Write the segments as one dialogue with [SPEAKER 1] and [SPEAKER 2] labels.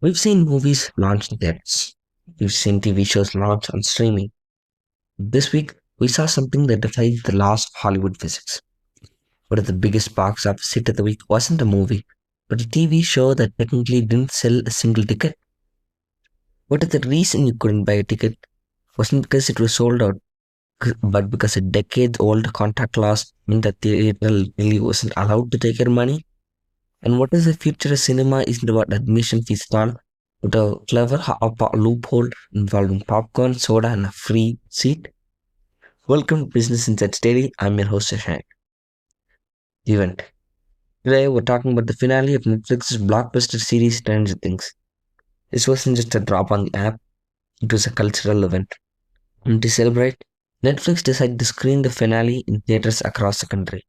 [SPEAKER 1] We've seen movies launch in theaters. We've seen TV shows launch on streaming. This week, we saw something that defied the laws of Hollywood physics. One of the biggest box office hit of the week wasn't a movie, but a TV show that technically didn't sell a single ticket. What if the reason you couldn't buy a ticket wasn't because it was sold out, but because a decades-old contract laws meant that the theater really wasn't allowed to take your money? And what is the future of cinema isn't about admission fees at all, but a clever loophole involving popcorn, soda, and a free seat. Welcome to Business Insights Daily. I'm your host, Seshank. Event. Today, we're talking about the finale of Netflix's blockbuster series Stranger Things. This wasn't just a drop on the app, it was a cultural event. And to celebrate, Netflix decided to screen the finale in theaters across the country.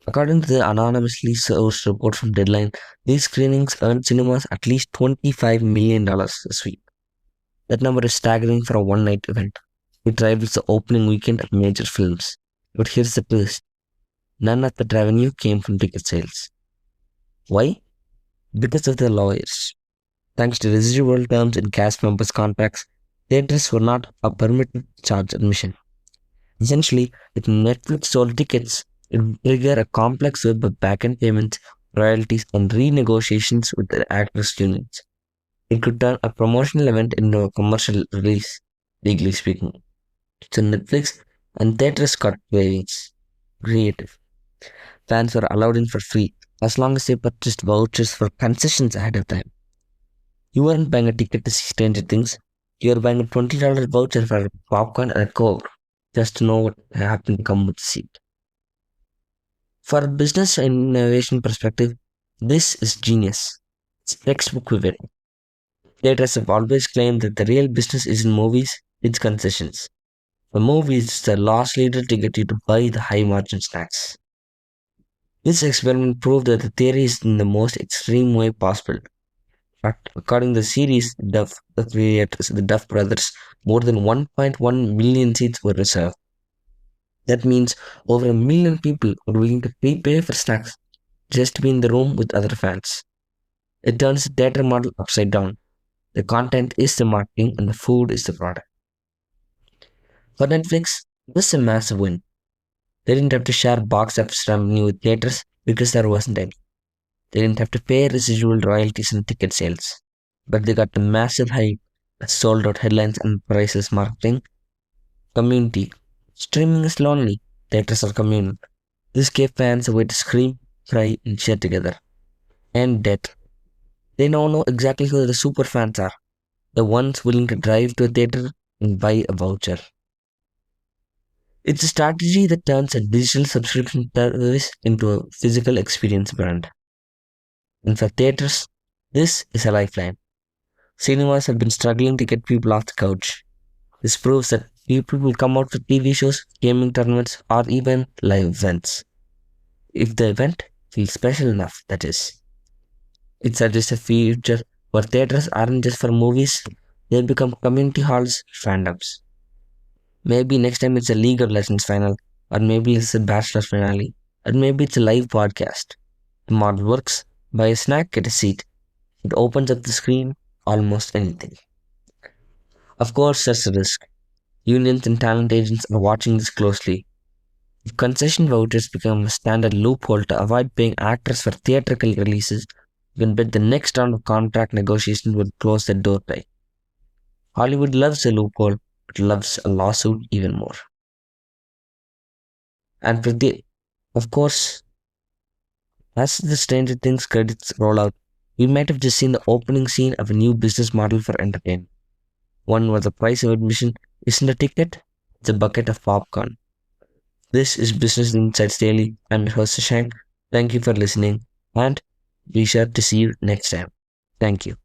[SPEAKER 1] According to the anonymously sourced report from Deadline, these screenings earned cinemas at least $25 million this week. That number is staggering for a one night event. It rivals the opening weekend of major films. But here's the twist, none of that revenue came from ticket sales. Why? Because of the lawyers. Thanks to residual terms in cast members' contracts, theaters were not permitted to charge admission. Essentially, if Netflix sold tickets, it would trigger a complex web of back-end payments, royalties, and renegotiations with the actors' unions. It could turn a promotional event into a commercial release, legally speaking. So Netflix and theaters got waivings. Creative. Fans were allowed in for free as long as they purchased vouchers for concessions ahead of time. You weren't buying a ticket to see Stranger Things. You were buying a $20 voucher for popcorn and a Coke just to know what happened to come with the seat. For a business and innovation perspective, this is genius. It's textbook pivot. Theaters have always claimed that the real business isn't movies, it's concessions. The movies is the loss leader to get you to buy the high margin snacks. This experiment proved that the theory is in the most extreme way possible. But according to the series, the creators, the Duff brothers, more than 1.1 million seats were reserved. That means over a million people are willing to prepay for snacks just to be in the room with other fans. It turns the theater model upside down. The content is the marketing and the food is the product. For Netflix, this is a massive win. They didn't have to share box office revenue with theaters because there wasn't any. They didn't have to pay residual royalties and ticket sales. But they got the massive hype, sold out headlines and priceless marketing. Community. Streaming is lonely. Theaters are communal. This gave fans a way to scream, cry, and cheer together. And debt. They now know exactly who the super fans are. The ones willing to drive to a theater and buy a voucher. It's a strategy that turns a digital subscription service into a physical experience brand. And for theaters, this is a lifeline. Cinemas have been struggling to get people off the couch. This proves that people will come out for TV shows, gaming tournaments, or even live events. If the event feels special enough, that is. It suggests a future where theaters aren't just for movies, they become community halls, fandoms. Maybe next time it's a League of Legends final, or maybe it's a Bachelor finale, or maybe it's a live podcast. The model works. Buy a snack, get a seat. It opens up the screen, almost anything. Of course, there's a risk. Unions and talent agents are watching this closely. If concession vouchers become a standard loophole to avoid paying actors for theatrical releases, you can bet the next round of contract negotiations will close the door tight. Hollywood loves a loophole, but loves a lawsuit even more. And for the, of course, as the Stranger Things credits roll out, we might have just seen the opening scene of a new business model for entertainment. One where the price of admission isn't a ticket, it's a bucket of popcorn. This is Business Insights Daily. I'm your host Seshank. Thank you for listening and be sure to see you next time. Thank you.